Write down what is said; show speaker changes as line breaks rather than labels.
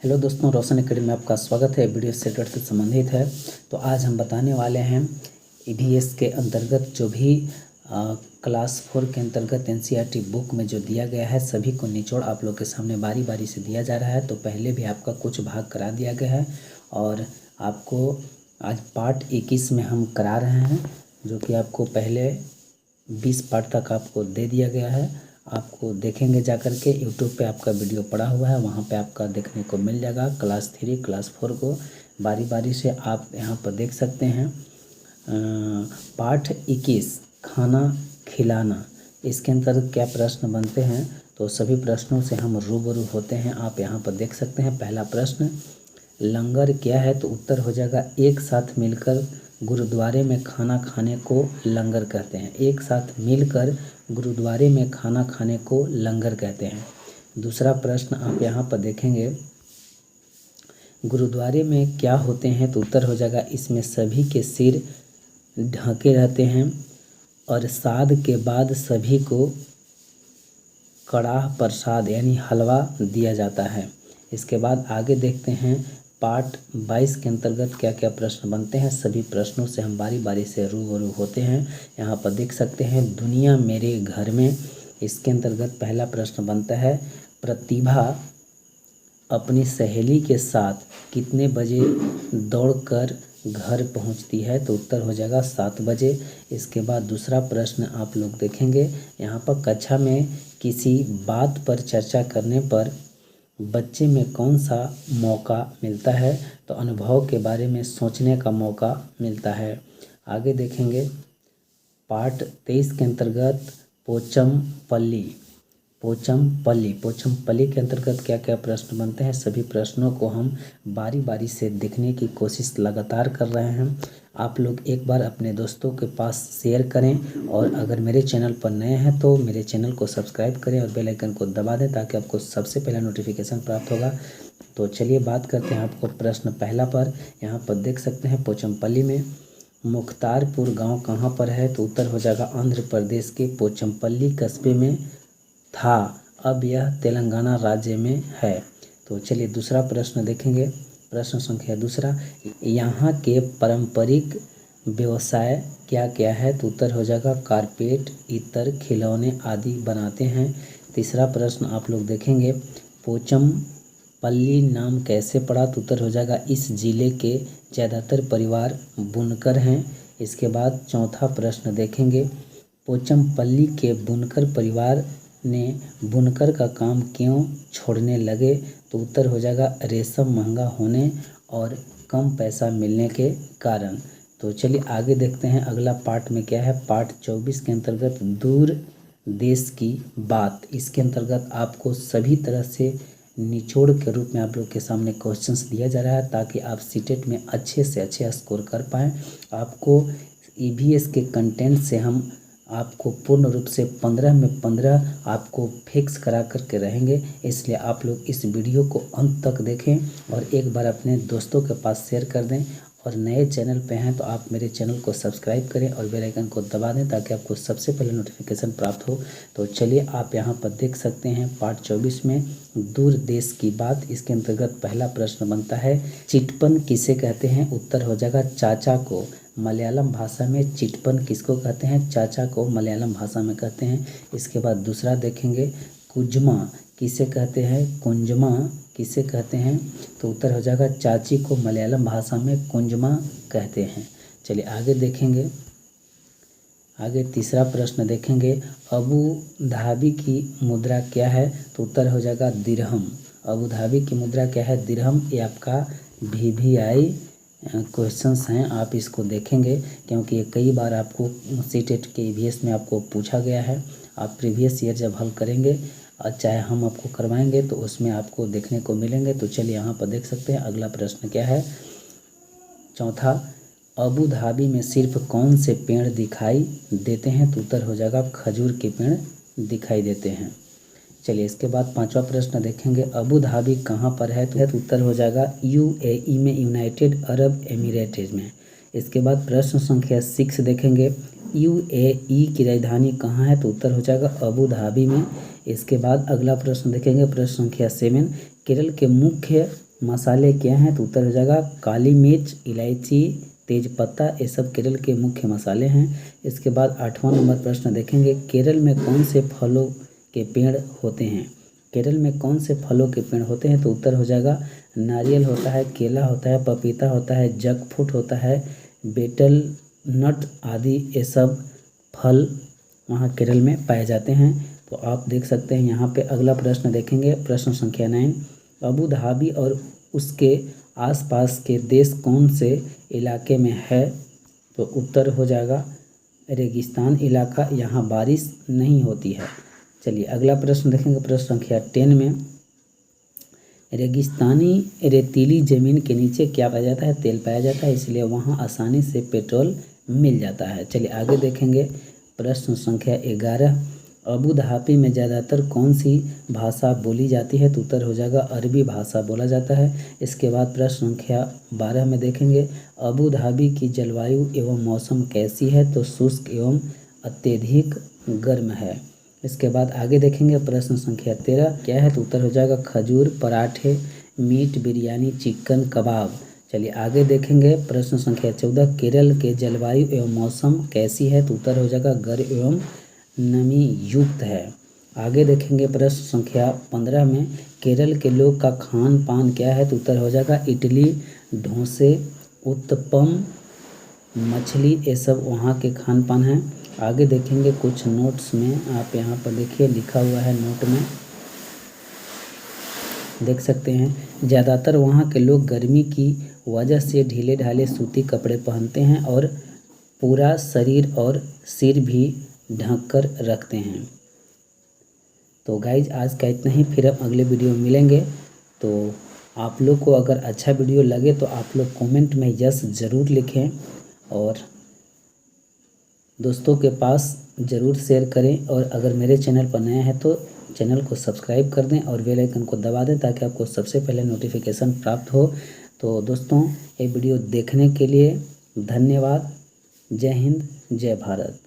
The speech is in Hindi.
हेलो दोस्तों, रोशन एकेडमी में आपका स्वागत है। वीडियो सेट से संबंधित है। तो आज हम बताने वाले हैं ईवीएस के अंतर्गत जो भी क्लास 4 के अंतर्गत एनसीईआरटी बुक में जो दिया गया है सभी को निचोड़ आप लोग के सामने बारी बारी से दिया जा रहा है। तो पहले भी आपका कुछ भाग करा दिया गया है और आपको आज पार्ट 21 में हम करा रहे हैं, जो कि आपको पहले 20 पार्ट तक आपको दे दिया गया है। आपको देखेंगे जा कर के यूट्यूब पे आपका वीडियो पड़ा हुआ है, वहाँ पे आपका देखने को मिल जाएगा। क्लास 3 क्लास 4 को बारी बारी से आप यहाँ पर देख सकते हैं। पाठ 21 खाना खिलाना, इसके अंतर्गत क्या प्रश्न बनते हैं तो सभी प्रश्नों से हम रूबरू होते हैं। आप यहाँ पर देख सकते हैं। पहला प्रश्न, लंगर क्या है? तो उत्तर हो जाएगा एक साथ मिलकर गुरुद्वारे में खाना खाने को लंगर कहते हैं। एक साथ मिलकर गुरुद्वारे में खाना खाने को लंगर कहते हैं। दूसरा प्रश्न आप यहाँ पर देखेंगे, गुरुद्वारे में क्या होते हैं? तो उत्तर हो जाएगा इसमें सभी के सिर ढके रहते हैं और साध के बाद सभी को कड़ाह प्रसाद यानी हलवा दिया जाता है। इसके बाद आगे देखते हैं पार्ट 22 के अंतर्गत क्या क्या प्रश्न बनते हैं। सभी प्रश्नों से हम बारी बारी से रूबरू होते हैं। यहाँ पर देख सकते हैं दुनिया मेरे घर में, इसके अंतर्गत पहला प्रश्न बनता है, प्रतिभा अपनी सहेली के साथ कितने बजे दौड़कर घर पहुंचती है? तो उत्तर हो जाएगा 7 बजे। इसके बाद दूसरा प्रश्न आप लोग देखेंगे, यहाँ पर कक्षा में किसी बात पर चर्चा करने पर बच्चे में कौन सा मौका मिलता है? तो अनुभव के बारे में सोचने का मौका मिलता है। आगे देखेंगे पार्ट 23 के अंतर्गत पोचमपल्ली के अंतर्गत क्या क्या प्रश्न बनते हैं। सभी प्रश्नों को हम बारी बारी से देखने की कोशिश लगातार कर रहे हैं। आप लोग एक बार अपने दोस्तों के पास शेयर करें और अगर मेरे चैनल पर नए हैं तो मेरे चैनल को सब्सक्राइब करें और बेल आइकन को दबा दें ताकि आपको सबसे पहला नोटिफिकेशन प्राप्त होगा। तो चलिए बात करते हैं आपको प्रश्न पहला पर। यहाँ पर देख सकते हैं पोचमपल्ली में मुख्तारपुर गाँव कहाँ पर है? तो उत्तर हो जाएगा आंध्र प्रदेश के पोचमपल्ली कस्बे में था, अब यह तेलंगाना राज्य में है। तो चलिए दूसरा प्रश्न देखेंगे। प्रश्न संख्या दूसरा, यहाँ के पारंपरिक व्यवसाय क्या क्या है? तो उत्तर हो जाएगा कारपेट, इत्र, खिलौने आदि बनाते हैं। तीसरा प्रश्न आप लोग देखेंगे, पोचमपल्ली नाम कैसे पड़ा? तो उत्तर हो जाएगा इस जिले के ज़्यादातर परिवार बुनकर हैं। इसके बाद चौथा प्रश्न देखेंगे, पोचमपल्ली के बुनकर परिवार ने बुनकर का काम क्यों छोड़ने लगे? तो उत्तर हो जाएगा रेशम महंगा होने और कम पैसा मिलने के कारण। तो चलिए आगे देखते हैं अगला पार्ट में क्या है। पार्ट 24 के अंतर्गत दूर देश की बात, इसके अंतर्गत आपको सभी तरह से निचोड़ के रूप में आप लोग के सामने क्वेश्चंस दिया जा रहा है ताकि आप सीटेट में अच्छे से अच्छे स्कोर कर पाएँ। आपको ईवीएस के कंटेंट से हम आपको पूर्ण रूप से 15 में 15 आपको फिक्स करा करके रहेंगे, इसलिए आप लोग इस वीडियो को अंत तक देखें और एक बार अपने दोस्तों के पास शेयर कर दें। और नए चैनल पे हैं तो आप मेरे चैनल को सब्सक्राइब करें और बेल आइकन को दबा दें ताकि आपको सबसे पहले नोटिफिकेशन प्राप्त हो। तो चलिए आप यहाँ पर देख सकते हैं पार्ट 24 में दूर देश की बात, इसके अंतर्गत पहला प्रश्न बनता है, चिटपन किसे कहते हैं? उत्तर हो जाएगा चाचा को। मलयालम भाषा में चिटपन किसको कहते हैं? चाचा को मलयालम भाषा में कहते हैं। इसके बाद दूसरा देखेंगे, कुंजमा किसे कहते हैं? कुंजमा किसे कहते हैं? तो उत्तर हो जाएगा चाची को मलयालम भाषा में कुंजमा कहते हैं। चलिए आगे देखेंगे। आगे तीसरा प्रश्न देखेंगे, अबू धाबी की मुद्रा क्या है? तो उत्तर हो जाएगा दिरहम। अबू धाबी की मुद्रा क्या है? दिरहम। ये आपका VVI क्वेश्चंस हैं, आप इसको देखेंगे क्योंकि ये कई बार आपको सीटेट के ईवीएस में आपको पूछा गया है। आप प्रीवियस ईयर जब हल करेंगे और चाहे हम आपको करवाएंगे तो उसमें आपको देखने को मिलेंगे। तो चलिए यहाँ पर देख सकते हैं अगला प्रश्न क्या है। चौथा, अबू धाबी में सिर्फ कौन से पेड़ दिखाई देते हैं? तो उत्तर हो जाएगा खजूर के पेड़ दिखाई देते हैं। चलिए इसके बाद पांचवा प्रश्न देखेंगे, अबू धाबी कहाँ पर है? तो उत्तर हो जाएगा UAE में, यूनाइटेड अरब एमिरेट्स में। इसके बाद प्रश्न संख्या 6 देखेंगे, UAE की राजधानी कहाँ है? तो उत्तर हो जाएगा अबू धाबी में। इसके बाद अगला प्रश्न देखेंगे प्रश्न संख्या 7, केरल के मुख्य मसाले क्या हैं? तो उत्तर हो जाएगा काली मिर्च, इलायची, तेजपत्ता, ये सब केरल के मुख्य मसाले हैं। इसके बाद 8वां नंबर प्रश्न देखेंगे, केरल में कौन से फलों के पेड़ होते हैं? केरल में कौन से फलों के पेड़ होते हैं? तो उत्तर हो जाएगा नारियल होता है, केला होता है, पपीता होता है, जैकफ्रूट होता है, बेटल नट आदि ये सब फल वहाँ केरल में पाए जाते हैं। तो आप देख सकते हैं यहाँ पे। अगला प्रश्न देखेंगे, प्रश्न संख्या 9, अबू धाबी और उसके आसपास के देश कौन से इलाके में है? तो उत्तर हो जाएगा रेगिस्तान इलाका, यहाँ बारिश नहीं होती है। चलिए अगला प्रश्न देखेंगे, प्रश्न संख्या 10 में, रेगिस्तानी रेतीली ज़मीन के नीचे क्या पाया जाता है? तेल पाया जाता है, इसलिए वहाँ आसानी से पेट्रोल मिल जाता है। चलिए आगे देखेंगे, प्रश्न संख्या 11, अबू धाबी में ज़्यादातर कौन सी भाषा बोली जाती है? तो उत्तर हो जाएगा अरबी भाषा बोला जाता है। इसके बाद प्रश्न संख्या 12 में देखेंगे, अबू धाबी की जलवायु एवं मौसम कैसी है? तो शुष्क एवं अत्यधिक गर्म है। इसके बाद आगे देखेंगे, प्रश्न संख्या 13 क्या है? तो उत्तर हो जाएगा खजूर, पराठे, मीट, बिरयानी, चिकन, कबाब। चलिए आगे देखेंगे, प्रश्न संख्या 14, केरल के जलवायु एवं मौसम कैसी है? तो उत्तर हो जाएगा गर्म एवं नमी युक्त है। आगे देखेंगे, प्रश्न संख्या 15 में, केरल के लोग का खान पान क्या है? तो उत्तर हो जाएगा इडली, डोसे, उत्तपम, मछली, ये सब वहाँ के खान पान हैं। आगे देखेंगे कुछ नोट्स में, आप यहाँ पर देखिए लिखा हुआ है नोट में, देख सकते हैं। ज़्यादातर वहाँ के लोग गर्मी की वजह से ढीले ढाले सूती कपड़े पहनते हैं और पूरा शरीर और सिर भी ढक कर रखते हैं। तो गाइज आज का इतना ही, फिर हम अगले वीडियो में मिलेंगे। तो आप लोग को अगर अच्छा वीडियो लगे तो आप लोग कमेंट में यस ज़रूर लिखें और दोस्तों के पास ज़रूर शेयर करें। और अगर मेरे चैनल पर नया है तो चैनल को सब्सक्राइब कर दें और बेल आइकन को दबा दें ताकि आपको सबसे पहले नोटिफिकेशन प्राप्त हो। तो दोस्तों ये वीडियो देखने के लिए धन्यवाद। जय हिंद, जय भारत।